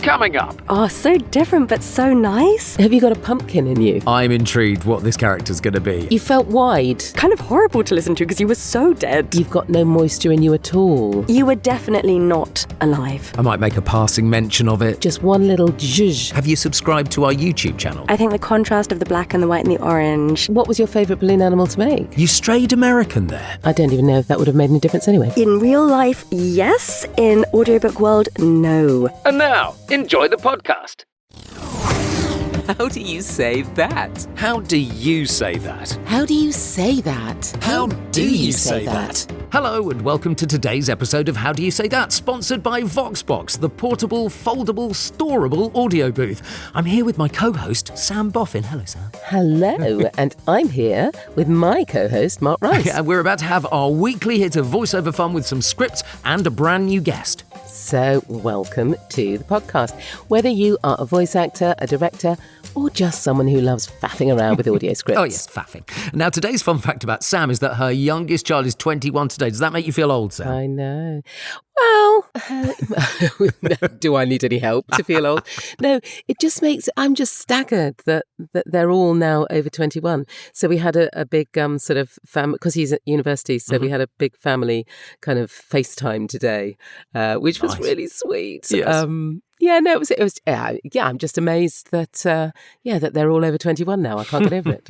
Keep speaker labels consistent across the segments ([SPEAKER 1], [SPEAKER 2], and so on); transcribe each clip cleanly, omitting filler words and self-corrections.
[SPEAKER 1] Coming up.
[SPEAKER 2] Oh, so different but so nice.
[SPEAKER 3] Have you got a pumpkin in you?
[SPEAKER 1] I'm intrigued what this character's going to be.
[SPEAKER 3] You felt wide.
[SPEAKER 2] Kind of horrible to listen to because you were so dead.
[SPEAKER 3] You've got no moisture in you at all.
[SPEAKER 2] You were definitely not alive.
[SPEAKER 1] I might make a passing mention of it.
[SPEAKER 3] Just one little zhuzh.
[SPEAKER 1] Have you subscribed to our YouTube channel?
[SPEAKER 2] I think the contrast of the black and the white and the orange.
[SPEAKER 3] What was your favourite balloon animal to make?
[SPEAKER 1] You strayed American there.
[SPEAKER 3] I don't even know if that would have made any difference anyway.
[SPEAKER 2] In real life, yes. In audiobook world, no.
[SPEAKER 1] And now, enjoy the podcast.
[SPEAKER 4] How do you say that?
[SPEAKER 1] How do you say that?
[SPEAKER 3] How do you say that?
[SPEAKER 1] How do you say that? Hello and welcome to today's episode of How Do You Say That, sponsored by VoxBox, the portable, foldable, storable audio booth. I'm here with my co-host, Sam Boffin. Hello, Sam.
[SPEAKER 3] Hello, and I'm here with my co-host, Mark Rice.
[SPEAKER 1] And we're about to have our weekly hit of voiceover fun with some scripts and a brand new guest.
[SPEAKER 3] So, welcome to the podcast. Whether you are a voice actor, a director, or just someone who loves faffing around with audio scripts.
[SPEAKER 1] Oh yes, faffing. Now today's fun fact about Sam is that her youngest child is 21 today. Does that make you feel old, Sam?
[SPEAKER 3] I know. Well, do I need any help to feel old? No, it just makes, I'm just staggered that they're all now over 21. So we had a big sort of family, because he's at university, so we had a big family kind of FaceTime today, which was really sweet.
[SPEAKER 1] Yes.
[SPEAKER 3] It was. I'm just amazed that that they're all over 21 now. I can't get over it.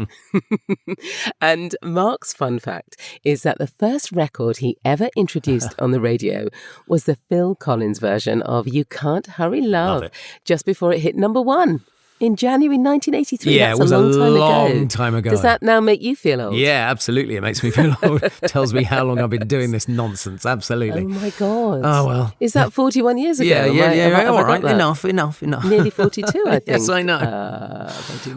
[SPEAKER 3] And Mark's fun fact is that the first record he ever introduced on the radio was the Phil Collins version of "You Can't Hurry Love," just before it hit number one. In January 1983.
[SPEAKER 1] Yeah,
[SPEAKER 3] That's
[SPEAKER 1] it was
[SPEAKER 3] a long
[SPEAKER 1] long time ago.
[SPEAKER 3] Does that now make you feel old?
[SPEAKER 1] Yeah, absolutely. It makes me feel old. Tells me how long I've been doing this nonsense. Absolutely.
[SPEAKER 3] Oh my God.
[SPEAKER 1] Oh, well.
[SPEAKER 3] Is that 41 years ago?
[SPEAKER 1] Yeah.
[SPEAKER 3] Have
[SPEAKER 1] All
[SPEAKER 3] I
[SPEAKER 1] right.
[SPEAKER 3] got that?
[SPEAKER 1] Enough.
[SPEAKER 3] Nearly 42, I think.
[SPEAKER 1] Yes, I know.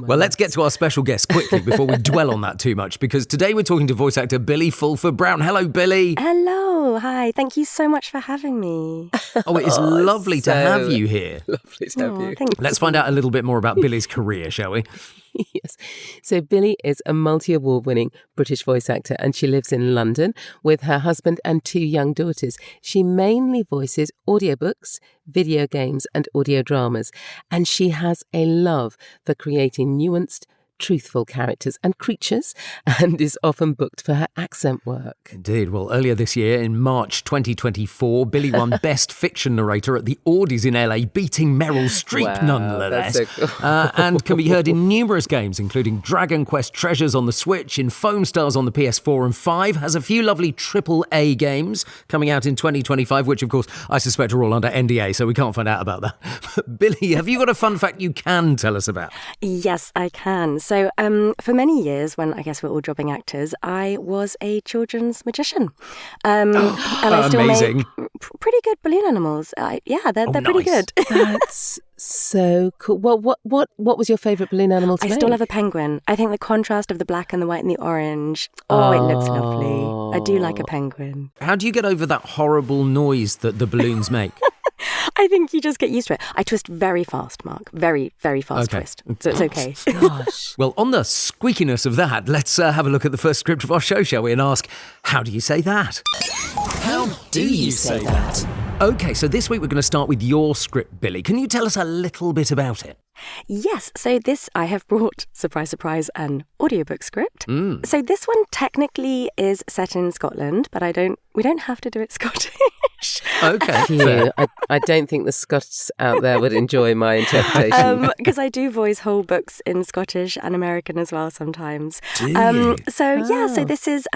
[SPEAKER 1] Well, let's get to our special guest quickly before we dwell on that too much, because today we're talking to voice actor Billie Fulford-Brown. Hello, Billie.
[SPEAKER 2] Hello. Hi. Thank you so much for having me.
[SPEAKER 1] Oh, it is lovely to have you here.
[SPEAKER 3] Lovely to have you.
[SPEAKER 2] Thanks.
[SPEAKER 1] Let's find out a little bit more about Billie's career, shall we?
[SPEAKER 3] Yes. So Billie is a multi-award winning British voice actor, and she lives in London with her husband and two young daughters. She mainly voices audiobooks, video games and audio dramas, and she has a love for creating nuanced, truthful characters and creatures, and is often booked for her accent work.
[SPEAKER 1] Indeed. Well, earlier this year, in March 2024, Billie won Best Fiction Narrator at the Audies in LA, beating Meryl Streep, nonetheless.
[SPEAKER 3] That's so cool.
[SPEAKER 1] And can be heard in numerous games, including Dragon Quest Treasures on the Switch, in Foam Stars on the PS4 and 5, has a few lovely AAA games coming out in 2025, which, of course, I suspect are all under NDA, so we can't find out about that. But Billie, have you got a fun fact you can tell us about?
[SPEAKER 2] Yes, I can. So for many years, when I guess we're all jobbing actors, I was a children's magician. And I still
[SPEAKER 1] amazing.
[SPEAKER 2] make pretty good balloon animals. They're pretty
[SPEAKER 1] nice.
[SPEAKER 2] good.
[SPEAKER 3] That's so cool. Well, what was your favourite balloon animal to
[SPEAKER 2] I
[SPEAKER 3] make?
[SPEAKER 2] still love a penguin. I think the contrast of the black and the white and the orange. Oh, it looks lovely. I do like a penguin.
[SPEAKER 1] How do you get over that horrible noise that the balloons make?
[SPEAKER 2] I think you just get used to it. I twist very fast, Mark. Very, very fast twist. So it's okay.
[SPEAKER 3] Gosh.
[SPEAKER 1] Well, on the squeakiness of that, let's have a look at the first script of our show, shall we? And ask, how do you say that?
[SPEAKER 4] How do you say that?
[SPEAKER 1] Okay, so this week we're going to start with your script, Billie. Can you tell us a little bit about it?
[SPEAKER 2] Yes, so this I have brought, surprise, surprise, an audiobook script. So this one technically is set in Scotland, but we don't have to do it Scottish.
[SPEAKER 1] Okay.
[SPEAKER 3] Phew, I don't think the Scots out there would enjoy my interpretation.
[SPEAKER 2] Because I do voice whole books in Scottish and American as well sometimes.
[SPEAKER 1] Do you?
[SPEAKER 2] So this is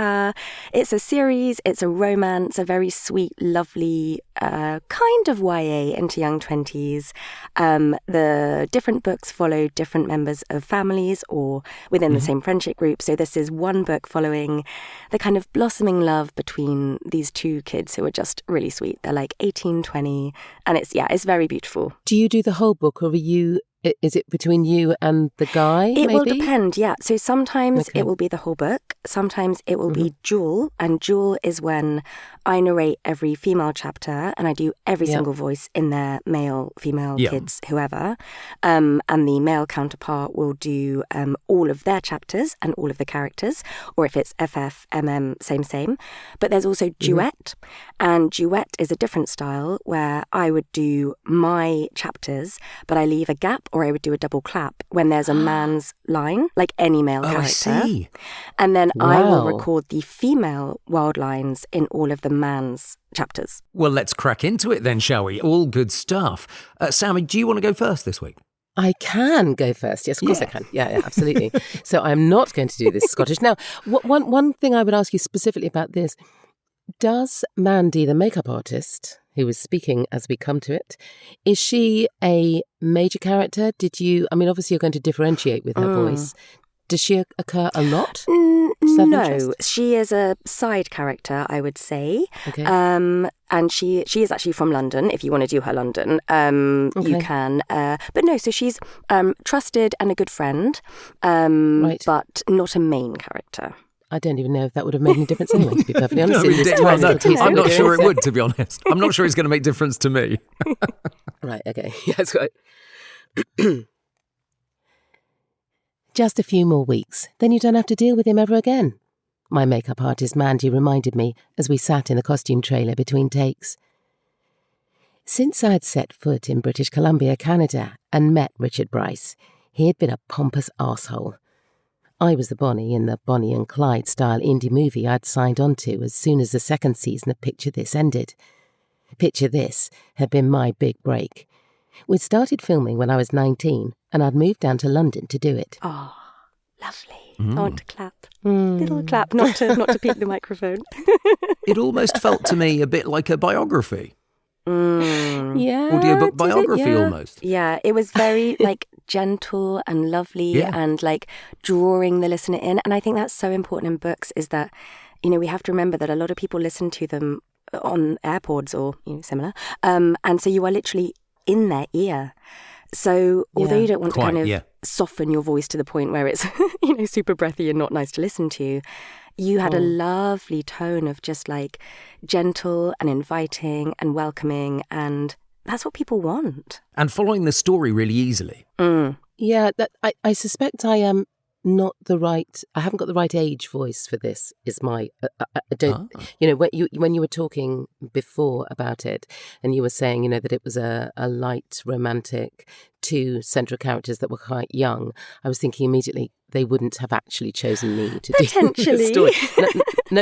[SPEAKER 2] it's a series, it's a romance, a very sweet, lovely kind of YA into young 20s. The different books follow different members of families or within the same friendship group. So this is one book following the kind of blossoming love between these two kids who are just really sweet. They're like 18, 20, and it's very beautiful.
[SPEAKER 3] Do you do the whole book, or are you Is it between you and the guy?
[SPEAKER 2] It
[SPEAKER 3] maybe?
[SPEAKER 2] will depend, yeah. So sometimes
[SPEAKER 3] Okay.
[SPEAKER 2] it will be the whole book. Sometimes it will be dual. And dual is when I narrate every female chapter and I do every single voice in there, male, female, kids, whoever. And the male counterpart will do all of their chapters and all of the characters. Or if it's FF, MM, same. But there's also duet. And duet is a different style where I would do my chapters, but I leave a gap, or I would do a double clap when there's a man's line, like any male character.
[SPEAKER 1] I see.
[SPEAKER 2] And then I will
[SPEAKER 3] Wow.
[SPEAKER 2] record the female wild lines in all of the man's chapters.
[SPEAKER 1] Well, let's crack into it then, shall we? All good stuff. Sammy, do you want to go first this week?
[SPEAKER 3] I can go first. Yes, of course I can. Yeah, absolutely. So I'm not going to do this Scottish. Now, one thing I would ask you specifically about this, does Mandy, the makeup artist, who was speaking as we come to it, is she a major character? Obviously you're going to differentiate with her voice. Does she occur a lot? Just out of
[SPEAKER 2] No,
[SPEAKER 3] interest?
[SPEAKER 2] she is a side character, I would say.
[SPEAKER 3] Okay.
[SPEAKER 2] And she is actually from London. If you want to do her London, you can. But no, so she's trusted and a good friend,
[SPEAKER 3] Right.
[SPEAKER 2] but not a main character.
[SPEAKER 3] I don't even know if that would have made any difference anyway, to be perfectly honest.
[SPEAKER 1] No,
[SPEAKER 3] in this
[SPEAKER 1] it-
[SPEAKER 3] tiny
[SPEAKER 1] well, no,
[SPEAKER 3] little piece
[SPEAKER 1] I'm
[SPEAKER 3] that
[SPEAKER 1] not
[SPEAKER 3] we're
[SPEAKER 1] sure it
[SPEAKER 3] doing.
[SPEAKER 1] would, to be honest. I'm not sure it's going to make difference to me.
[SPEAKER 3] Right, okay. Yes, right. Just a few more weeks, then you don't have to deal with him ever again. My makeup artist Mandy reminded me as we sat in the costume trailer between takes. Since I'd set foot in British Columbia, Canada, and met Richard Brice, he had been a pompous arsehole. I was the Bonnie in the Bonnie and Clyde style indie movie I'd signed on to as soon as the second season of Picture This ended. Picture This had been my big break. We'd started filming when I was 19 and I'd moved down to London to do it.
[SPEAKER 2] Oh, lovely. I want to clap. Little clap, not to peek the microphone.
[SPEAKER 1] It almost felt to me a bit like a biography.
[SPEAKER 3] Yeah.
[SPEAKER 1] Audiobook
[SPEAKER 3] did it?
[SPEAKER 1] biography
[SPEAKER 3] Yeah.
[SPEAKER 1] almost.
[SPEAKER 2] Yeah, it was very gentle and lovely and drawing the listener in. And I think that's so important in books is that, we have to remember that a lot of people listen to them on AirPods or similar. And so you are literally in their ear. So although you don't want to kind of soften your voice to the point where it's, super breathy and not nice to listen to, you had a lovely tone of just gentle and inviting and welcoming, and that's what people want.
[SPEAKER 1] And following the story really easily.
[SPEAKER 3] Yeah, I suspect I am not I haven't got the right age voice for this, is my, I don't, when you were talking before about it and you were saying, that it was a light romantic, two central characters that were quite young, I was thinking immediately they wouldn't have actually chosen me to do
[SPEAKER 2] Potentially.
[SPEAKER 3] the story.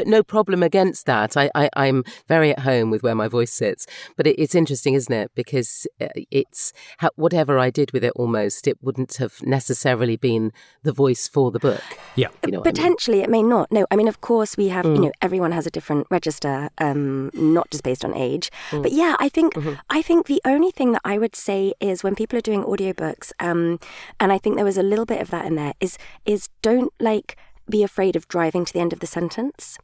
[SPEAKER 3] No problem against that. I'm very at home with where my voice sits. But it's interesting, isn't it? Because it's whatever I did with it almost, it wouldn't have necessarily been the voice for the book.
[SPEAKER 1] Yeah.
[SPEAKER 3] You know what I mean?
[SPEAKER 2] Potentially, it may not. No, I mean, of course, we have, everyone has a different register, not just based on age. But yeah, I think the only thing that I would say is when people are doing audiobooks, and I think there was a little bit of that in there, is don't be afraid of driving to the end of the sentence.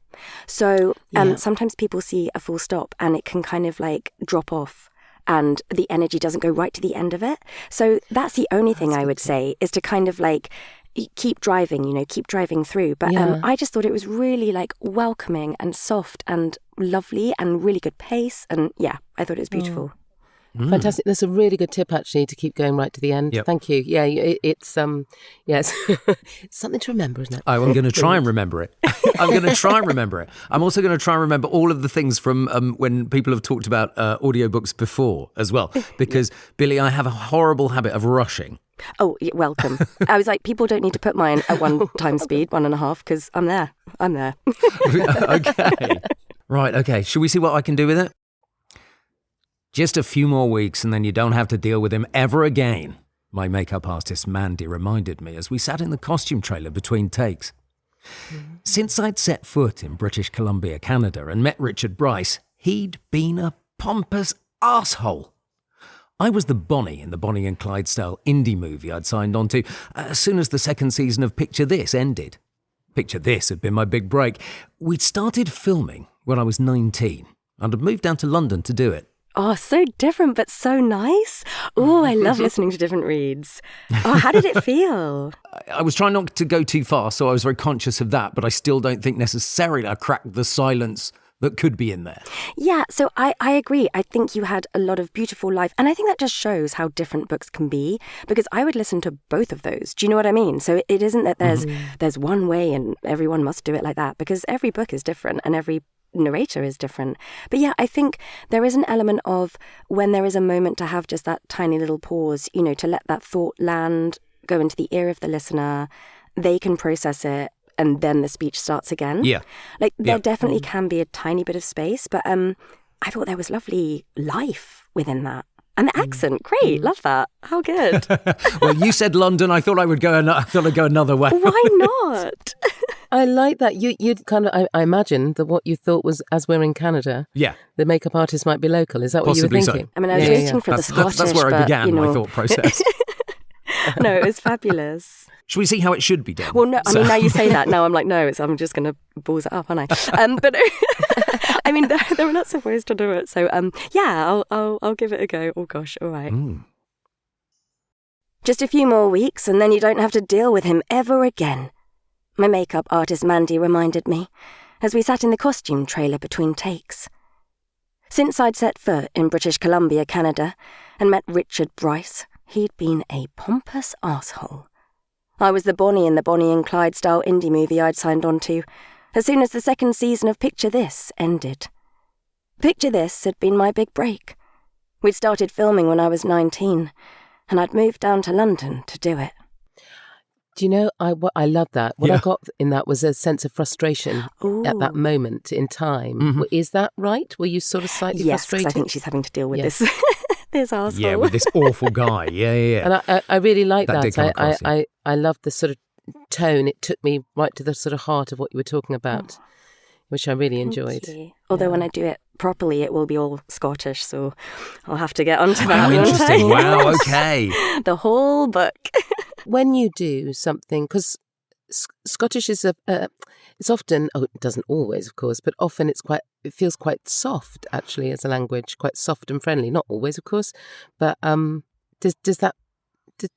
[SPEAKER 2] So sometimes people see a full stop and it can kind of drop off and the energy doesn't go right to the end of it. So that's the only thing I would say is to kind of keep driving, keep driving through. But I just thought it was really welcoming and soft and lovely and really good pace. And yeah, I thought it was beautiful.
[SPEAKER 3] Fantastic. That's a really good tip, actually, to keep going right to the end.
[SPEAKER 1] Yep.
[SPEAKER 3] Thank you. Yeah, it's yes, it's something to remember, isn't it?
[SPEAKER 1] Oh, I'm going to try and remember it. I'm going to try and remember it. I'm also going to try and remember all of the things from when people have talked about audiobooks before as well. Because, Billie, I have a horrible habit of rushing.
[SPEAKER 2] Oh, welcome. I was people don't need to put mine at 1 time speed, 1.5, because I'm there.
[SPEAKER 1] Okay. Right, okay. Should we see what I can do with it? Just a few more weeks and then you don't have to deal with him ever again, my makeup artist Mandy reminded me as we sat in the costume trailer between takes. Since I'd set foot in British Columbia, Canada and met Richard Brice, he'd been a pompous arsehole. I was the Bonnie in the Bonnie and Clyde style indie movie I'd signed on to as soon as the second season of Picture This ended. Picture This had been my big break. We'd started filming when I was 19 and had moved down to London to do it.
[SPEAKER 2] Oh, so different, but so nice. Oh, I love listening to different reads. Oh, how did it feel?
[SPEAKER 1] I was trying not to go too far, so I was very conscious of that, but I still don't think necessarily I cracked the silence that could be in there.
[SPEAKER 2] Yeah, so I agree. I think you had a lot of beautiful life. And I think that just shows how different books can be, because I would listen to both of those. Do you know what I mean? So it isn't that there's one way and everyone must do it like that, because every book is different and every narrator is different. But yeah, I think there is an element of when there is a moment to have just that tiny little pause, you know, to let that thought land, go into the ear of the listener, they can process it, and then the speech starts again.
[SPEAKER 1] Yeah.
[SPEAKER 2] Like there definitely can be a tiny bit of space, but I thought there was lovely life within that. And the accent, great, love that. How good.
[SPEAKER 1] Well, you said London. I thought I'd go another way.
[SPEAKER 2] Why not?
[SPEAKER 3] I like that. You'd kind of, I imagine that what you thought was, as we're in Canada, the makeup artist might be local. Is that what
[SPEAKER 1] Possibly
[SPEAKER 3] you were thinking?
[SPEAKER 2] I mean, I was waiting for the Scottish,
[SPEAKER 1] that's where I began
[SPEAKER 2] but, you know.
[SPEAKER 1] my thought process.
[SPEAKER 2] No, it was fabulous.
[SPEAKER 1] Should we see how it should be done?
[SPEAKER 2] Well, no, I mean, now you say that, now I'm like, no, I'm just going to balls it up, aren't I? But I mean, they were not supposed to do it. So, yeah, I'll give it a go. Oh, gosh, all right. Just a few more weeks and then you don't have to deal with him ever again. My makeup artist Mandy reminded me, as we sat in the costume trailer between takes. Since I'd set foot in British Columbia, Canada, and met Richard Brice, he'd been a pompous arsehole. I was the Bonnie in the Bonnie and Clyde style indie movie I'd signed on to, as soon as the second season of Picture This ended. Picture This had been my big break. We'd started filming when I was 19, and I'd moved down to London to do it.
[SPEAKER 3] Do you know, I love that. What I got in that was a sense of frustration at that moment in time. Is that right? Were you sort of slightly frustrated?
[SPEAKER 2] Yes, I think she's having to deal with this this arsehole.
[SPEAKER 1] Yeah, with this awful guy. Yeah.
[SPEAKER 3] And I really like that.
[SPEAKER 1] Did come across,
[SPEAKER 3] I love the sort of tone. It took me right to the sort of heart of what you were talking about, which I really enjoyed.
[SPEAKER 2] Although when I do it properly, it will be all Scottish, so I'll have to get onto that.
[SPEAKER 1] Interesting. Wow, okay.
[SPEAKER 2] The whole book.
[SPEAKER 3] When you do something, because Scottish is it's often, it doesn't always, of course, but often it feels quite soft, actually, as a language, quite soft and friendly. Not always, of course, but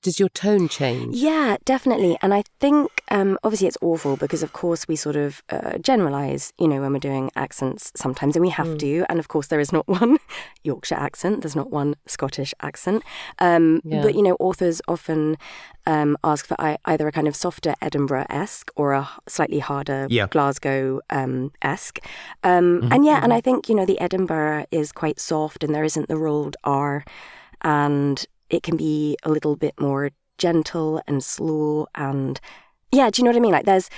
[SPEAKER 3] does your tone change?
[SPEAKER 2] Yeah, definitely. And I think, obviously it's awful because, of course, we sort of generalise, you know, when we're doing accents sometimes, and we have to. And, of course, there is not one Yorkshire accent. There's not one Scottish accent. But, you know, authors often ask for either a kind of softer Edinburgh-esque or a slightly harder Glasgow-esque. And I think, you know, the Edinburgh is quite soft and there isn't the rolled R, and it can be a little bit more gentle and slow, and do you know what I mean? Like there's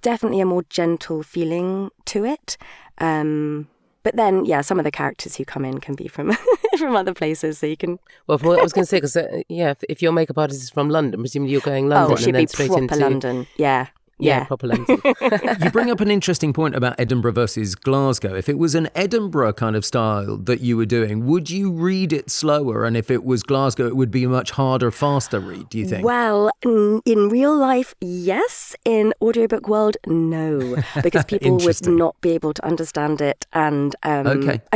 [SPEAKER 2] definitely a more gentle feeling to it. But then, some of the characters who come in can be from from other places, so you can.
[SPEAKER 3] Well, from what I was going to say, because if your makeup artist is from London, presumably you're going London and then straight into
[SPEAKER 2] London. Yeah,
[SPEAKER 3] proper London.
[SPEAKER 1] You bring up an interesting point about Edinburgh versus Glasgow. If it was an Edinburgh kind of style that you were doing, would you read it slower? And if it was Glasgow, it would be a much harder, faster read, do you think?
[SPEAKER 2] Well, in real life, yes. In audiobook world, no. Because people would not be able to understand it. And I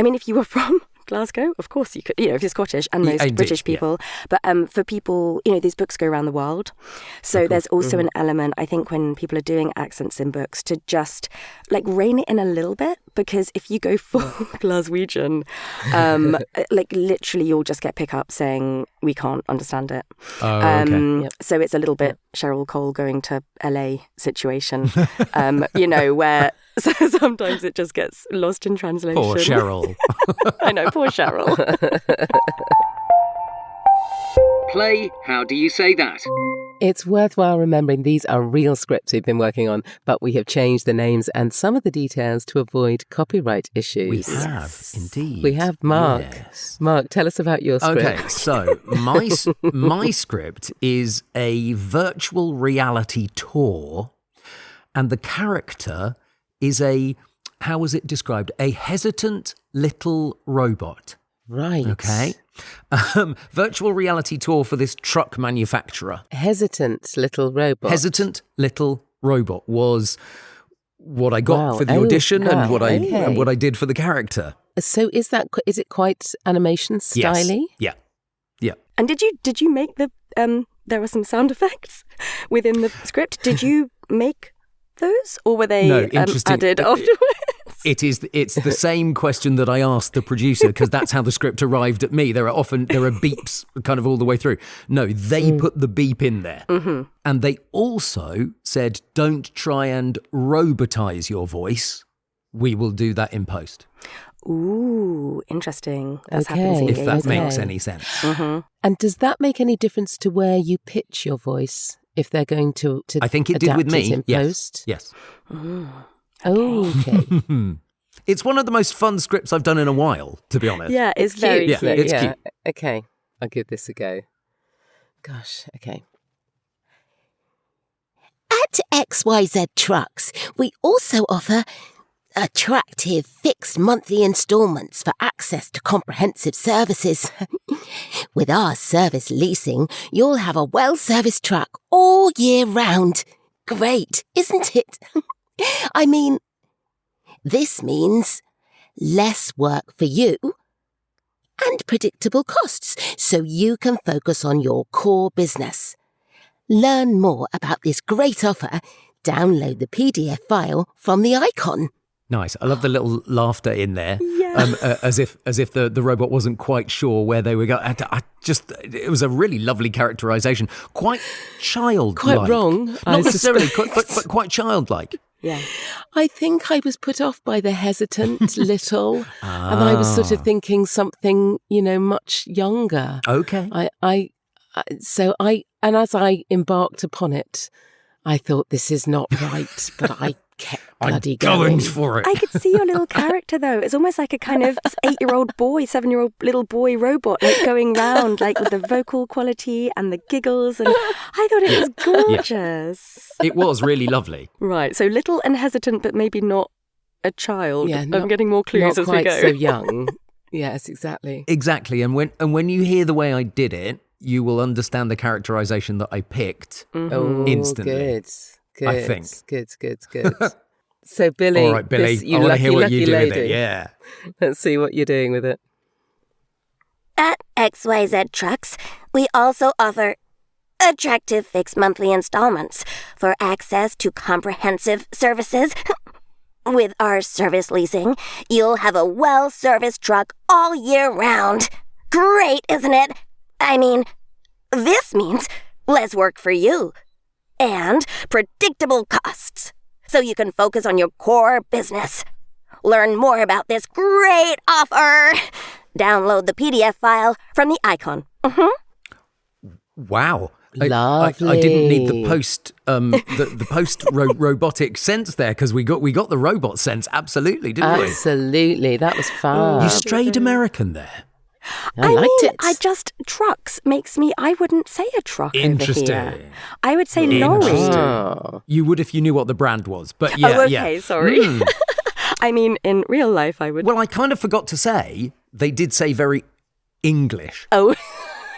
[SPEAKER 2] mean, if you were from Glasgow, of course you could, you know, if you're Scottish, and most British people. But for people, you know, these books go around the world. So there's also an element, I think, when people are doing accents in books, to just like rein it in a little bit, because if you go full Glaswegian, like literally you'll just get pickup saying we can't understand it. So it's a little bit Cheryl Cole going to LA situation, you know, where sometimes it just gets lost in translation.
[SPEAKER 1] Poor Cheryl.
[SPEAKER 2] I know, poor Cheryl.
[SPEAKER 1] Play, how do you say that?
[SPEAKER 3] It's worthwhile remembering these are real scripts we've been working on, but we have changed the names and some of the details to avoid copyright issues.
[SPEAKER 1] We have, indeed.
[SPEAKER 3] We have, Mark.
[SPEAKER 1] Yes.
[SPEAKER 3] Mark, tell us about your script.
[SPEAKER 1] Okay, so my script is a virtual reality tour, and the character is how was it described? A hesitant little robot.
[SPEAKER 3] Right.
[SPEAKER 1] Okay. Virtual reality tour for this truck manufacturer.
[SPEAKER 3] Hesitant little robot.
[SPEAKER 1] Hesitant little robot was what I got for the audition and what I did for the character.
[SPEAKER 3] So is it quite animation styly?
[SPEAKER 1] Yes. Yeah.
[SPEAKER 2] And did you make the there were some sound effects within the script? Did you make those, or were they added afterwards?
[SPEAKER 1] It's the same question that I asked the producer, because that's how the script arrived at me. There are beeps kind of all the way through. No, they put the beep in there. Mm-hmm. And they also said, don't try and robotize your voice. We will do that in post.
[SPEAKER 2] Ooh, interesting. That's
[SPEAKER 3] Okay.
[SPEAKER 2] happening.
[SPEAKER 1] If that makes any sense.
[SPEAKER 2] Mm-hmm.
[SPEAKER 3] And does that make any difference to where you pitch your voice if they're going to
[SPEAKER 1] I think it did with
[SPEAKER 3] adapt
[SPEAKER 1] me.
[SPEAKER 3] it in post?
[SPEAKER 1] Yes.
[SPEAKER 3] Oh, okay.
[SPEAKER 1] It's one of the most fun scripts I've done in a while, to be honest.
[SPEAKER 2] Yeah, it's very
[SPEAKER 1] Yeah,
[SPEAKER 2] cute.
[SPEAKER 1] it's cute.
[SPEAKER 3] Okay, I'll give this a go. Gosh, okay.
[SPEAKER 5] At XYZ Trucks, we also offer attractive fixed monthly instalments for access to comprehensive services. With our service leasing, you'll have a well-serviced truck all year round. Great, isn't it? I mean, this means less work for you and predictable costs, so you can focus on your core business. Learn more about this great offer. Download the PDF file from the icon.
[SPEAKER 1] Nice. I love the little laughter in there.
[SPEAKER 2] Yeah.
[SPEAKER 1] As if the robot wasn't quite sure where they were going. It was a really lovely characterization. Quite childlike.
[SPEAKER 3] Quite wrong.
[SPEAKER 1] Not necessarily, but quite childlike.
[SPEAKER 2] Yeah.
[SPEAKER 3] I think I was put off by the hesitant little, and I was sort of thinking something, much younger.
[SPEAKER 1] Okay.
[SPEAKER 3] And as I embarked upon it, I thought this is not right, but I kept bloody going
[SPEAKER 1] for it.
[SPEAKER 2] I could see your little character, though. It's almost like a kind of 8-year-old boy, 7-year-old little boy robot, like going round, like with the vocal quality and the giggles. And I thought it was gorgeous.
[SPEAKER 1] It was really lovely.
[SPEAKER 2] Right. So little and hesitant, but maybe not a child.
[SPEAKER 3] Yeah,
[SPEAKER 2] I'm getting more clues
[SPEAKER 3] not
[SPEAKER 2] as we
[SPEAKER 3] quite
[SPEAKER 2] go.
[SPEAKER 3] so young. Yes, exactly.
[SPEAKER 1] Exactly. And when you hear the way I did it, you will understand the characterization that I picked
[SPEAKER 3] Oh,
[SPEAKER 1] instantly.
[SPEAKER 3] Good.
[SPEAKER 1] I think.
[SPEAKER 3] Good. So, Billy,
[SPEAKER 1] All right, Billy,
[SPEAKER 3] you
[SPEAKER 1] I want to
[SPEAKER 3] lucky,
[SPEAKER 1] hear what
[SPEAKER 3] lucky
[SPEAKER 1] you do with
[SPEAKER 3] lady.
[SPEAKER 1] it. Yeah.
[SPEAKER 3] Let's see what you're doing with it.
[SPEAKER 5] At XYZ Trucks, we also offer attractive fixed monthly installments for access to comprehensive services. With our service leasing, you'll have a well-serviced truck all year round. Great, isn't it? I mean, this means less work for you and predictable costs, so you can focus on your core business. Learn more about this great offer. Download the PDF file from the icon.
[SPEAKER 1] Wow.
[SPEAKER 3] Lovely.
[SPEAKER 1] I didn't need the post robotic sense there, because we got the robot sense absolutely, didn't we?
[SPEAKER 3] Absolutely. That was fun.
[SPEAKER 1] You strayed American there.
[SPEAKER 3] I liked it.
[SPEAKER 2] Trucks makes me, I wouldn't say a truck
[SPEAKER 1] Interesting.
[SPEAKER 2] over here. I would say lorry.
[SPEAKER 1] Interesting.
[SPEAKER 3] Oh.
[SPEAKER 1] You would if you knew what the brand was, but yeah,
[SPEAKER 2] Oh, okay, sorry. I mean, in real life, I would.
[SPEAKER 1] Well, I kind of forgot to say, they did say very English.
[SPEAKER 2] Oh,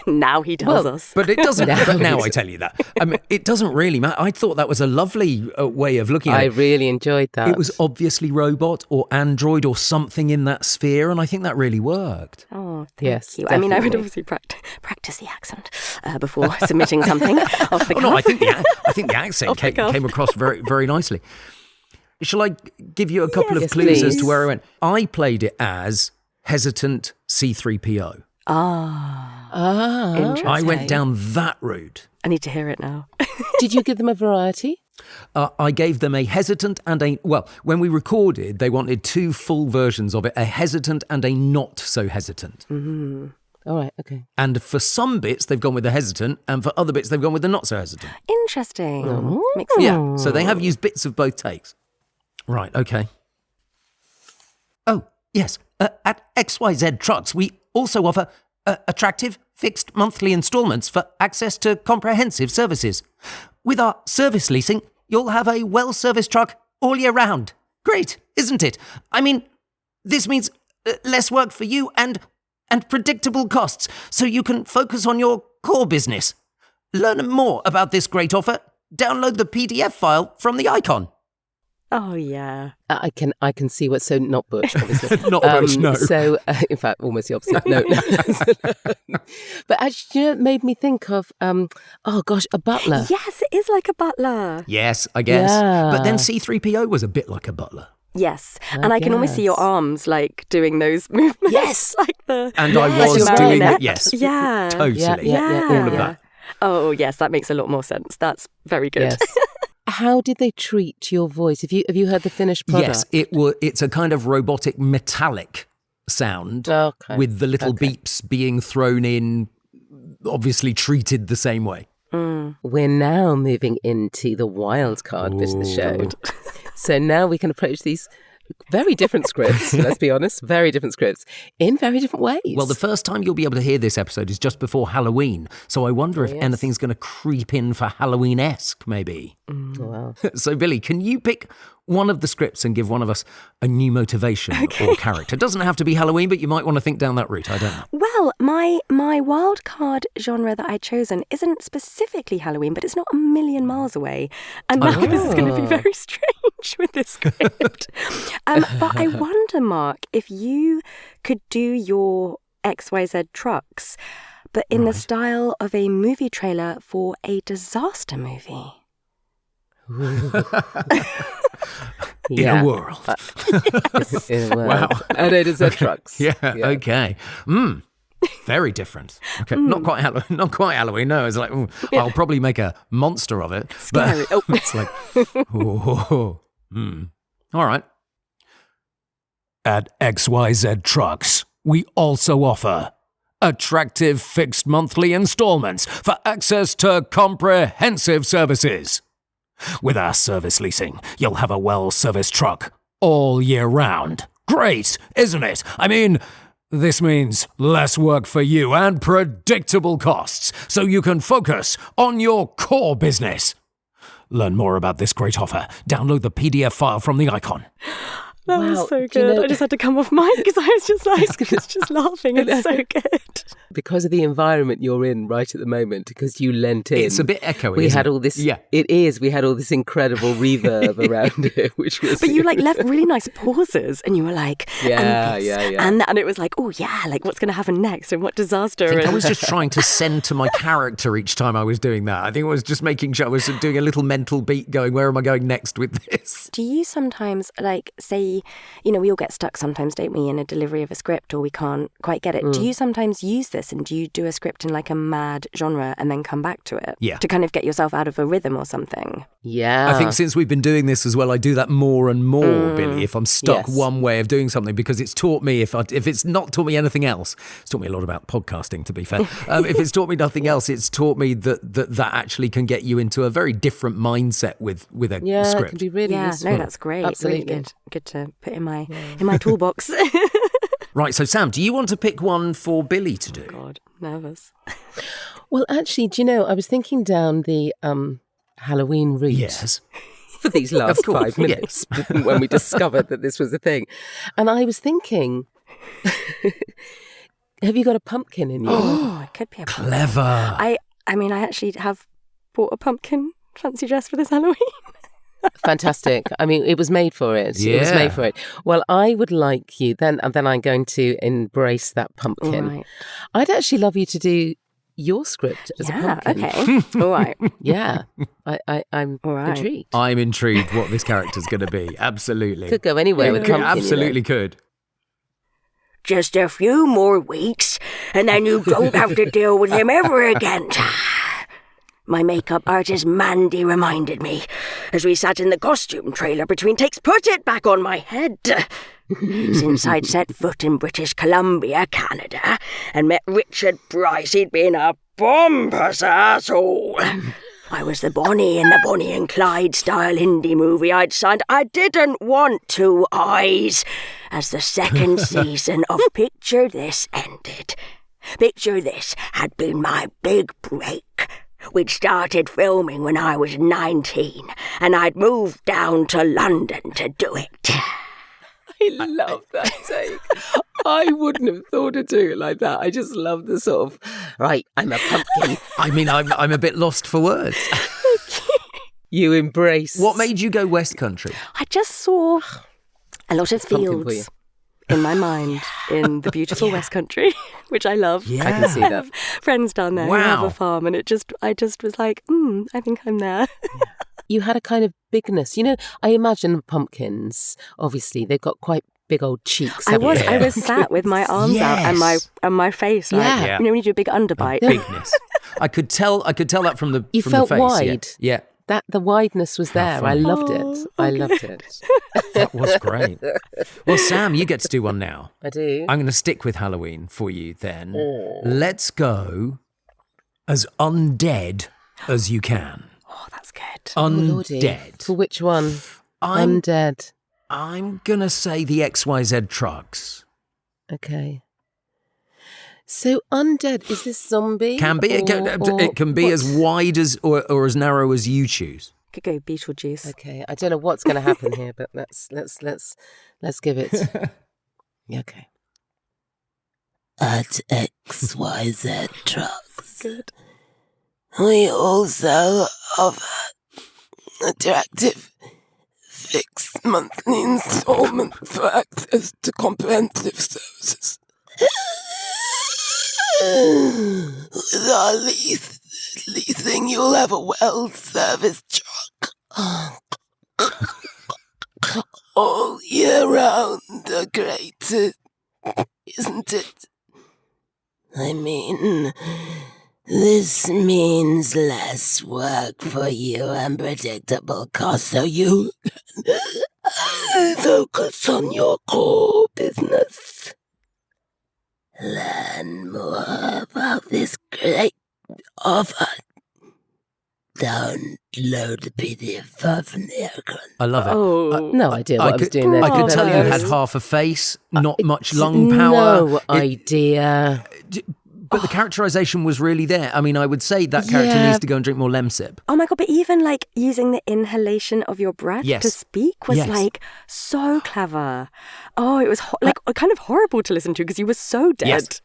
[SPEAKER 2] now he tells us.
[SPEAKER 1] But it doesn't. But now I tell you that. I mean, it doesn't really matter. I thought that was a lovely way of looking at
[SPEAKER 3] I
[SPEAKER 1] it.
[SPEAKER 3] really enjoyed that.
[SPEAKER 1] It was obviously robot or android or something in that sphere, and I think that really worked.
[SPEAKER 2] Oh, thank
[SPEAKER 3] Yes,
[SPEAKER 2] you. I mean, I would
[SPEAKER 3] definitely.
[SPEAKER 2] obviously practice the accent before submitting something off the cuff.
[SPEAKER 1] No, I think the accent
[SPEAKER 2] Off the cuff.
[SPEAKER 1] came across very, very nicely. Shall I give you a couple of
[SPEAKER 3] Yes,
[SPEAKER 1] clues as
[SPEAKER 3] please.
[SPEAKER 1] to where I went? I played it as hesitant C3PO.
[SPEAKER 2] Interesting.
[SPEAKER 1] I went down that route.
[SPEAKER 2] I need to hear it now.
[SPEAKER 3] Did you give them a variety?
[SPEAKER 1] I gave them a hesitant and a, well, when we recorded, they wanted 2 full versions of it, a hesitant and a not so hesitant.
[SPEAKER 3] All right, okay.
[SPEAKER 1] And for some bits, they've gone with the hesitant, and for other bits, they've gone with the not so hesitant.
[SPEAKER 2] Interesting. Makes
[SPEAKER 1] Yeah, so they have used bits of both takes. Right, okay. Oh, yes. At XYZ Trucks, we also offer attractive fixed monthly installments for access to comprehensive services. With our service leasing, you'll have a well-serviced truck all year round. Great, isn't it? I mean, this means less work for you and predictable costs, so you can focus on your core business. Learn more about this great offer. Download the PDF file from the icon.
[SPEAKER 2] Oh, yeah.
[SPEAKER 3] I can see what. So not Butch, obviously.
[SPEAKER 1] Not Butch, no.
[SPEAKER 3] So in fact, almost the opposite. No. But actually, it made me think of oh gosh, a butler.
[SPEAKER 2] Yes, it is like a butler.
[SPEAKER 1] Yes, I guess.
[SPEAKER 3] Yeah.
[SPEAKER 1] But then C-3PO was a bit like a butler.
[SPEAKER 2] Yes, and I can almost see your arms like doing those movements.
[SPEAKER 3] Yes,
[SPEAKER 2] like the.
[SPEAKER 1] And I
[SPEAKER 2] Like
[SPEAKER 1] was
[SPEAKER 2] a
[SPEAKER 1] doing
[SPEAKER 2] marionette.
[SPEAKER 1] yes.
[SPEAKER 2] Yeah.
[SPEAKER 1] Totally.
[SPEAKER 3] Yeah.
[SPEAKER 1] All of that.
[SPEAKER 2] Oh yes, that makes a lot more sense. That's very good.
[SPEAKER 3] Yes. How did they treat your voice? Have you heard the finished product?
[SPEAKER 1] Yes, it's a kind of robotic metallic sound with the little beeps being thrown in, obviously treated the same way.
[SPEAKER 3] We're now moving into the wild card bit of the show. So now we can approach these very different scripts, let's be honest, very different scripts in very different ways.
[SPEAKER 1] Well, the first time you'll be able to hear this episode is just before Halloween. So I wonder if anything's going to creep in for Halloween-esque, maybe.
[SPEAKER 3] Wow.
[SPEAKER 1] So, Billie, can you pick one of the scripts and give one of us a new motivation or character? It doesn't have to be Halloween, but you might want to think down that route. I don't know.
[SPEAKER 2] Well, my wild card genre that I'd chosen isn't specifically Halloween, but it's not a million miles away. And now this is going to be very strange with this script. But I wonder, Mark, if you could do your XYZ trucks, but in the style of a movie trailer for a disaster movie.
[SPEAKER 1] In a world.
[SPEAKER 3] In a world.
[SPEAKER 1] Wow.
[SPEAKER 3] And it is a trucks.
[SPEAKER 1] Yeah, okay. Very different. Okay, not quite Halloween. No, it's like, I'll probably make a monster of it.
[SPEAKER 2] Scary.
[SPEAKER 1] But it's like, all right. At XYZ Trucks, we also offer attractive fixed monthly installments for access to comprehensive services. With our service leasing, you'll have a well-serviced truck all year round. Great, isn't it? I mean, this means less work for you and predictable costs, so you can focus on your core business. Learn more about this great offer. Download the PDF file from the icon.
[SPEAKER 2] That
[SPEAKER 3] Wow,
[SPEAKER 2] was so
[SPEAKER 3] do you
[SPEAKER 2] good.
[SPEAKER 3] know-
[SPEAKER 2] I just had to come off mic because I was just laughing. It's so good.
[SPEAKER 3] Because of the environment you're in right at the moment, because you lent in.
[SPEAKER 1] It's a bit echoey.
[SPEAKER 3] We
[SPEAKER 1] isn't
[SPEAKER 3] had
[SPEAKER 1] it?
[SPEAKER 3] all this.
[SPEAKER 1] Yeah.
[SPEAKER 3] It is. We had all this incredible reverb around it, which was.
[SPEAKER 2] But you left really nice pauses, and you were like,
[SPEAKER 3] Yeah,
[SPEAKER 2] and this,
[SPEAKER 3] yeah.
[SPEAKER 2] and it was like, oh yeah, like what's going to happen next, and what disaster.
[SPEAKER 1] I think I
[SPEAKER 2] and-
[SPEAKER 1] was just trying to send to my character each time I was doing that. I think I was just making sure I was doing a little mental beat going, where am I going next with this?
[SPEAKER 2] Do you sometimes, like, say, we all get stuck sometimes, don't we, in a delivery of a script, or we can't quite get it. Do you sometimes use this, and do you do a script in like a mad genre and then come back to it?
[SPEAKER 1] Yeah.
[SPEAKER 2] To kind of get yourself out of a rhythm or something?
[SPEAKER 3] Yeah.
[SPEAKER 1] I think since we've been doing this as well, I do that more and more, Billie, if I'm stuck
[SPEAKER 3] Yes.
[SPEAKER 1] one way of doing something, because it's taught me, if it's not taught me anything else, it's taught me a lot about podcasting, to be fair. If it's taught me nothing else, it's taught me that actually can get you into a very different mindset with a
[SPEAKER 3] Yeah, it
[SPEAKER 1] script.
[SPEAKER 3] can be really useful.
[SPEAKER 2] No, that's great.
[SPEAKER 3] Absolutely.
[SPEAKER 2] Really good to put in my toolbox.
[SPEAKER 1] Right, so Sam, do you want to pick one for Billie to do?
[SPEAKER 2] God, nervous.
[SPEAKER 3] Well, actually, do you know, I was thinking down the Halloween route.
[SPEAKER 1] Yes.
[SPEAKER 3] For these last
[SPEAKER 1] Of course,
[SPEAKER 3] 5 minutes when we discovered that this was a thing. And I was thinking, have you got a pumpkin in you?
[SPEAKER 2] Oh, it could be a pumpkin.
[SPEAKER 1] Clever.
[SPEAKER 2] I mean, I actually have bought a pumpkin fancy dress for this Halloween.
[SPEAKER 3] Fantastic. I mean, it was made for it. It was
[SPEAKER 1] Yeah.
[SPEAKER 3] made for it. Well, I would like you, then I'm going to embrace that pumpkin.
[SPEAKER 2] Right.
[SPEAKER 3] I'd actually love you to do your script as a pumpkin.
[SPEAKER 2] Okay. All right.
[SPEAKER 3] Yeah. I'm
[SPEAKER 2] All right.
[SPEAKER 3] intrigued.
[SPEAKER 1] I'm intrigued what this character's going to be. Absolutely.
[SPEAKER 3] Could go anywhere with
[SPEAKER 1] Could-
[SPEAKER 3] pumpkin.
[SPEAKER 1] absolutely could.
[SPEAKER 6] Just a few more weeks, and then you don't have to deal with him ever again. My makeup artist Mandy reminded me as we sat in the costume trailer between takes. Put it back on my head. Since I'd set foot in British Columbia, Canada, and met Richard Brice, he'd been a pompous arsehole. I was the Bonnie in the Bonnie and Clyde style indie movie I'd signed. I didn't want two eyes. As the second season of Picture This ended. Picture This had been my big break. We'd started filming when I was 19, and I'd moved down to London to do it.
[SPEAKER 3] I love that take. I wouldn't have thought to do it like that. I just love the sort of, right, I'm a pumpkin.
[SPEAKER 1] I mean, I'm a bit lost for words.
[SPEAKER 3] You embrace.
[SPEAKER 1] What made you go West Country?
[SPEAKER 2] I just saw a lot of
[SPEAKER 3] Pumpkin for you.
[SPEAKER 2] fields in my mind in the beautiful West Country, which I love.
[SPEAKER 1] Yeah.
[SPEAKER 3] I can see
[SPEAKER 2] I
[SPEAKER 3] that.
[SPEAKER 2] have friends down there who have
[SPEAKER 1] Wow.
[SPEAKER 2] a farm, and I just was like, I think I'm there.
[SPEAKER 3] You had a kind of bigness. You know, I imagine pumpkins, obviously, they've got quite big old cheeks.
[SPEAKER 2] I was
[SPEAKER 1] Yeah.
[SPEAKER 2] sat with my arms out and my face, like,
[SPEAKER 3] Yeah.
[SPEAKER 2] you know, when you do a big underbite.
[SPEAKER 1] Bigness. I could tell that from the
[SPEAKER 3] You
[SPEAKER 1] from
[SPEAKER 3] felt
[SPEAKER 1] the face.
[SPEAKER 3] wide.
[SPEAKER 1] Yeah.
[SPEAKER 3] That the wideness was there. I
[SPEAKER 1] funny.
[SPEAKER 3] loved it. I loved it.
[SPEAKER 1] That was great. Well, Sam, you get to do one now.
[SPEAKER 3] I do.
[SPEAKER 1] I'm going to stick with Halloween for you then. Let's go as undead as you can.
[SPEAKER 2] Oh, that's good.
[SPEAKER 3] Lordy.
[SPEAKER 1] Undead.
[SPEAKER 3] For which one?
[SPEAKER 1] I'm
[SPEAKER 3] Undead.
[SPEAKER 1] I'm going to say the XYZ trucks.
[SPEAKER 3] Okay. So undead, is this zombie?
[SPEAKER 1] Can be. It can be as wide as or as narrow as you choose.
[SPEAKER 2] Could go Beetlejuice.
[SPEAKER 3] Okay, I don't know what's going to happen here, but let's give it. Okay.
[SPEAKER 5] At XYZ Trucks, we also offer attractive fixed monthly installments for access to comprehensive services. With our leasing, you'll have a well-serviced truck all year round. Great, isn't it? I mean, this means less work for you and predictable costs, so you can focus on your core business. Learn more about this great offer. Download the PDF from the icon.
[SPEAKER 1] I love it.
[SPEAKER 2] Oh,
[SPEAKER 3] No idea what I was doing there.
[SPEAKER 1] I could tell you had
[SPEAKER 2] Marvellous.
[SPEAKER 1] half a face, not much lung power.
[SPEAKER 3] No idea.
[SPEAKER 1] But the characterization was really there. I mean, I would say that character
[SPEAKER 3] Yeah.
[SPEAKER 1] needs to go and drink more Lemsip.
[SPEAKER 2] Oh my God, but even like using the inhalation of your breath
[SPEAKER 1] Yes.
[SPEAKER 2] to speak was
[SPEAKER 1] Yes.
[SPEAKER 2] like so clever. Oh, it was like kind of horrible to listen to because you were so dead.
[SPEAKER 1] Yes.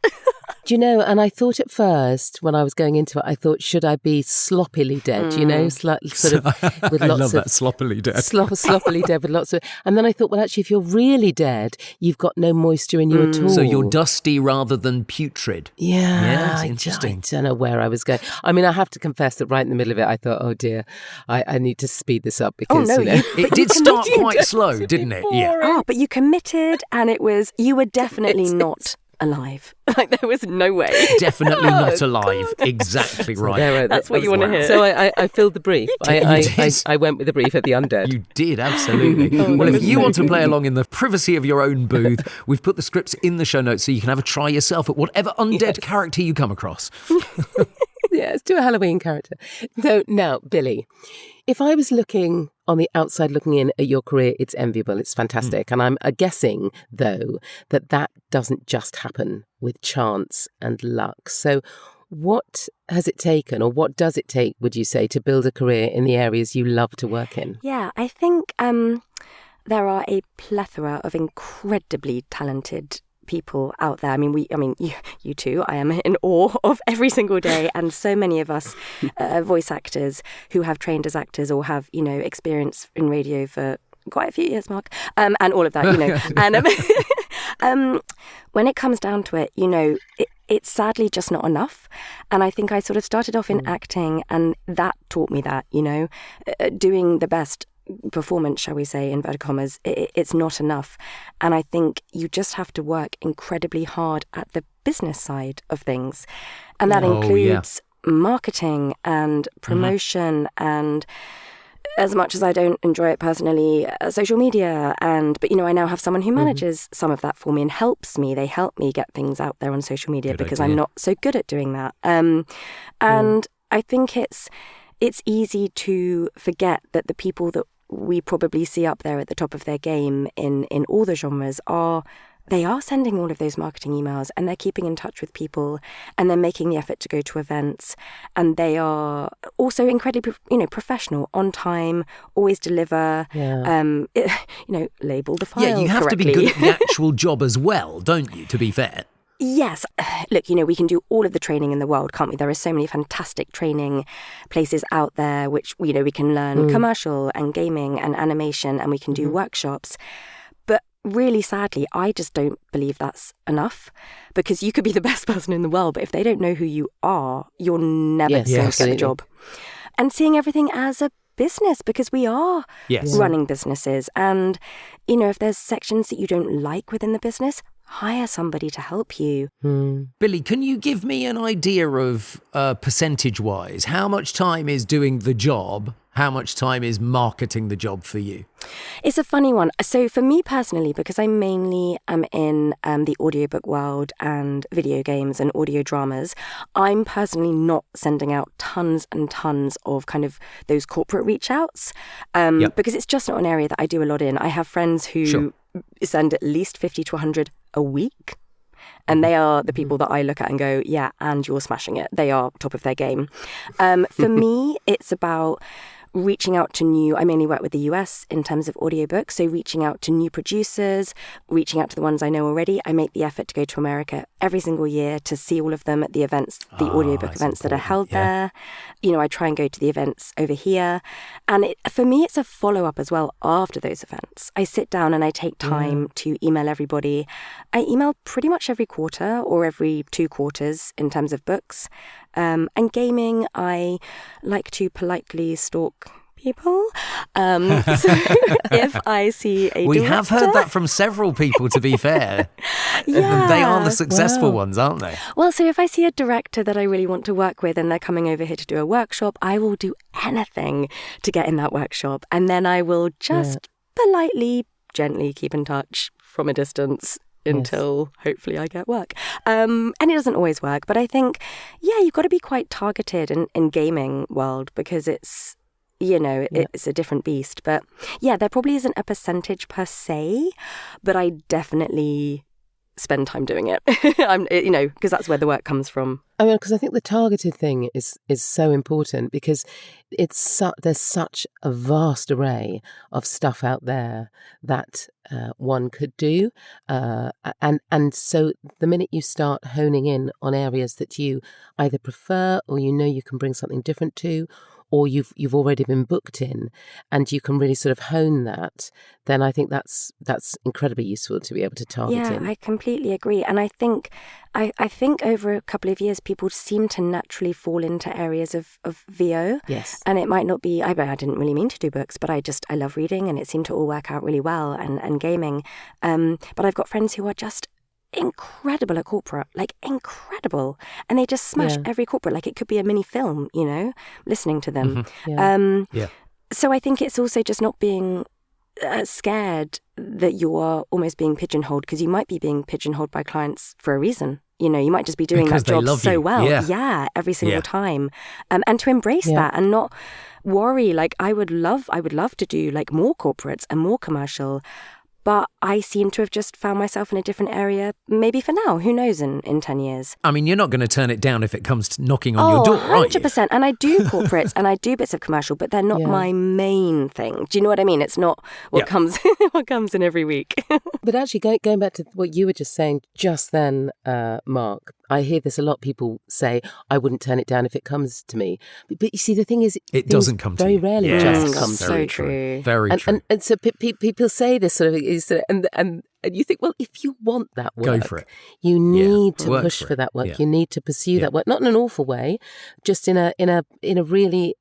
[SPEAKER 3] Do you know, and I thought at first when I was going into it, I thought, should I be sloppily dead, you know, sort of with
[SPEAKER 1] I
[SPEAKER 3] lots
[SPEAKER 1] love
[SPEAKER 3] of
[SPEAKER 1] that sloppily dead.
[SPEAKER 3] sloppily dead with lots of, and then I thought, well, actually, if you're really dead, you've got no moisture in you at all.
[SPEAKER 1] So you're dusty rather than putrid.
[SPEAKER 3] Yeah,
[SPEAKER 1] Yes,
[SPEAKER 3] I
[SPEAKER 1] interesting.
[SPEAKER 3] don't know where I was going. I mean, I have to confess that right in the middle of it, I thought, oh dear, I need to speed this up because,
[SPEAKER 2] no,
[SPEAKER 3] you know.
[SPEAKER 1] It did start quite slow, didn't it? Yeah.
[SPEAKER 2] Oh, but you committed and you were definitely not alive. Like there was no way.
[SPEAKER 1] Definitely not alive. Exactly right.
[SPEAKER 3] There,
[SPEAKER 2] That's what you want to hear.
[SPEAKER 3] So I filled the brief. I
[SPEAKER 1] did.
[SPEAKER 3] I went with the brief at the undead.
[SPEAKER 1] You did, absolutely. Well, if you want to play along in the privacy of your own booth, we've put the scripts in the show notes so you can have a try yourself at whatever undead character you come across.
[SPEAKER 3] Yeah, let's do a Halloween character. So now, Billie, if I was looking on the outside, looking in at your career, it's enviable, it's fantastic. And I'm guessing, though, that doesn't just happen with chance and luck. So what has it taken, or what does it take, would you say, to build a career in the areas you love to work in?
[SPEAKER 2] Yeah, I think there are a plethora of incredibly talented people out there. I mean, you too. I am in awe of every single day, and so many of us voice actors who have trained as actors or have, you know, experience in radio for quite a few years, Mark, and all of that, you know. And when it comes down to it, you know, it's sadly just not enough. And I think I sort of started off in acting, and that taught me that, you know, doing the best performance, shall we say, inverted commas, it's not enough. And I think you just have to work incredibly hard at the business side of things. And that includes marketing and promotion and, as much as I don't enjoy it personally, social media. But, you know, I now have someone who manages some of that for me and helps me. They help me get things out there on social media because I'm not so good at doing that. And I think it's easy to forget that the people that we probably see up there at the top of their game in all the genres are sending all of those marketing emails, and they're keeping in touch with people, and they're making the effort to go to events, and they are also incredibly, you know, professional, on time, always deliver, you know, label the file
[SPEAKER 1] Yeah, you have
[SPEAKER 2] correctly.
[SPEAKER 1] to be good at the actual job as well, don't you, to be fair?
[SPEAKER 2] Yes. Look, we can do all of the training in the world, can't we? There are so many fantastic training places out there which, we can learn commercial and gaming and animation, and we can do workshops. But really sadly, I just don't believe that's enough, because you could be the best person in the world, but if they don't know who you are, you're never going to get the job. And seeing everything as a business, because we are running businesses. And, if there's sections that you don't like within the business, hire somebody to help you.
[SPEAKER 1] Billie, can you give me an idea of percentage-wise? How much time is doing the job? How much time is marketing the job for you?
[SPEAKER 2] It's a funny one. So for me personally, because I mainly am in the audiobook world and video games and audio dramas, I'm personally not sending out tons and tons of kind of those corporate reach outs because it's just not an area that I do a lot in. I have friends who send at least 50 to 100 a week. And they are the people that I look at and go, yeah, and you're smashing it. They are top of their game. For me, it's about reaching out to I mainly work with the US in terms of audiobooks, so reaching out to new producers, reaching out to the ones I know already. I make the effort to go to America every single year to see all of them at the events, the audiobook events that are held there. I try and go to the events over here. And for me, it's a follow-up as well after those events. I sit down and I take time to email everybody. I email pretty much every quarter or every 2 quarters in terms of books. And gaming, I like to politely stalk people. So if I see a
[SPEAKER 1] We
[SPEAKER 2] director,
[SPEAKER 1] have heard that from several people, to be fair.
[SPEAKER 2] Yeah.
[SPEAKER 1] They are the successful ones, aren't they?
[SPEAKER 2] Well, so if I see a director that I really want to work with and they're coming over here to do a workshop, I will do anything to get in that workshop. And then I will just politely, gently keep in touch from a distance until hopefully I get work. And it doesn't always work. But I think, you've got to be quite targeted in gaming world, because it's, it's a different beast. But there probably isn't a percentage per se, but I definitely spend time doing it. Because that's where the work comes from.
[SPEAKER 3] I mean, because I think the targeted thing is so important, because there's such a vast array of stuff out there that one could do, and so the minute you start honing in on areas that you either prefer or you can bring something different to, or you've already been booked in, and you can really sort of hone that, then I think that's incredibly useful to be able to target in.
[SPEAKER 2] Yeah, I completely agree. And I think over a couple of years, people seem to naturally fall into areas of VO.
[SPEAKER 3] Yes.
[SPEAKER 2] And it might not be, I didn't really mean to do books, but I love reading, and it seemed to all work out really well, and gaming. But I've got friends who are just incredible at corporate, like incredible, and they just smash every corporate, like it could be a mini film, listening to them. So I think it's also just not being scared that you are almost being pigeonholed, because you might be being pigeonholed by clients for a reason. You might just be doing
[SPEAKER 1] because
[SPEAKER 2] that job so well.
[SPEAKER 1] Yeah,
[SPEAKER 2] every single time. And to embrace that and not worry. Like I would love to do like more corporates and more commercial. But I seem to have just found myself in a different area, maybe for now. Who knows in 10 years?
[SPEAKER 1] I mean, you're not going to turn it down if it comes to knocking on your door, are you?
[SPEAKER 2] 100%. And I do corporates and I do bits of commercial, but they're not my main thing. Do you know what I mean? It's not what comes in every week.
[SPEAKER 3] But actually, going back to what you were just saying just then, Mark, I hear this a lot. People say, I wouldn't turn it down if it comes to me. But you see, the thing is,
[SPEAKER 1] it doesn't come to
[SPEAKER 3] very
[SPEAKER 1] you.
[SPEAKER 3] Rarely just comes
[SPEAKER 2] so true.
[SPEAKER 1] Very true.
[SPEAKER 3] And so people say this sort of, and you think, well, if you want that work,
[SPEAKER 1] go for it.
[SPEAKER 3] You need to
[SPEAKER 1] Work
[SPEAKER 3] push for that work.
[SPEAKER 1] Yeah.
[SPEAKER 3] You need to pursue that work, not in an awful way, just in a really,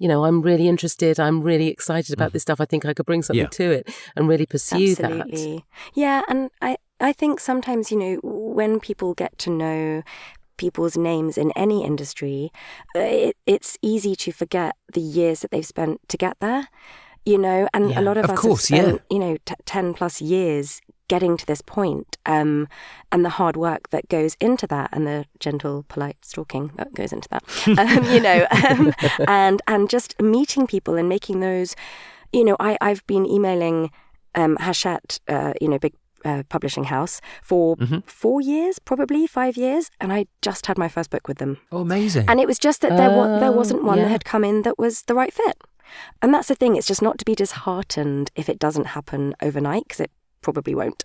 [SPEAKER 3] I'm really interested. I'm really excited about this stuff. I think I could bring something to it and really pursue
[SPEAKER 2] Absolutely. Yeah, and I think sometimes, when people get to know people's names in any industry, it's easy to forget the years that they've spent to get there, and a lot of us have spent, 10 plus years getting to this point, and the hard work that goes into that, and the gentle, polite stalking that goes into that, and just meeting people and making those, I've been emailing Hachette, big publishing house for 4 years, probably 5 years, and I just had my first book with them.
[SPEAKER 1] Oh, amazing.
[SPEAKER 2] And it was just that there wasn't one that had come in that was the right fit. And that's the thing, it's just not to be disheartened if it doesn't happen overnight, because it probably won't.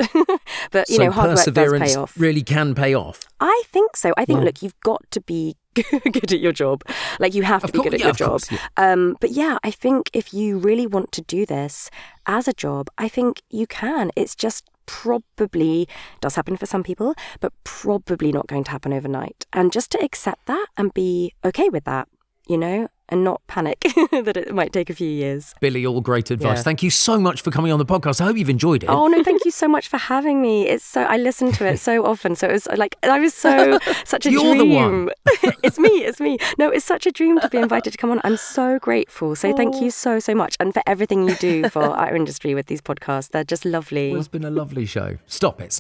[SPEAKER 2] But,
[SPEAKER 1] So
[SPEAKER 2] hard work does
[SPEAKER 1] perseverance
[SPEAKER 2] pay off.
[SPEAKER 1] really can pay off.
[SPEAKER 2] I think so. I think, look, you've got to be good at your job. Like, you have to be good at your job. But yeah, I think if you really want to do this as a job, I think you can. It's just probably does happen for some people, but probably not going to happen overnight. And just to accept that and be okay with that, and not panic that it might take a few years.
[SPEAKER 1] Billie, all great advice.
[SPEAKER 3] Yeah.
[SPEAKER 1] Thank you so much for coming on the podcast. I hope you've enjoyed it.
[SPEAKER 2] Oh no, thank you so much for having me. I listen to it so often. So it was like, I was such a
[SPEAKER 1] You're
[SPEAKER 2] dream.
[SPEAKER 1] the one.
[SPEAKER 2] It's me. No, it's such a dream to be invited to come on. I'm so grateful. So thank you so much. And for everything you do for our industry with these podcasts. They're just lovely.
[SPEAKER 1] Well, it's been a lovely show. Stop it.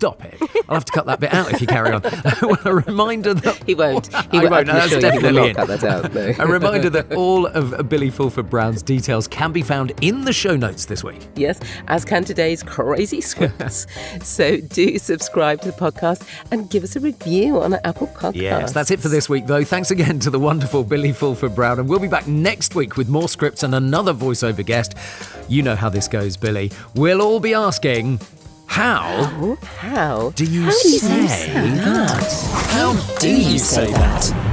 [SPEAKER 1] I'll have to cut that bit out if you carry on. Well, a reminder that...
[SPEAKER 3] He won't.
[SPEAKER 1] I won't. No, that's definitely
[SPEAKER 3] cut that out. No.
[SPEAKER 1] A reminder that all of Billie Fulford-Brown's details can be found in the show notes this week.
[SPEAKER 3] Yes, as can today's crazy scripts. So do subscribe to the podcast and give us a review on Apple Podcasts.
[SPEAKER 1] Yes, that's it for this week, though. Thanks again to the wonderful Billie Fulford-Brown, and we'll be back next week with more scripts and another voiceover guest. You know how this goes, Billie. We'll all be asking, how
[SPEAKER 3] How
[SPEAKER 1] do you say that?
[SPEAKER 4] How do you say that?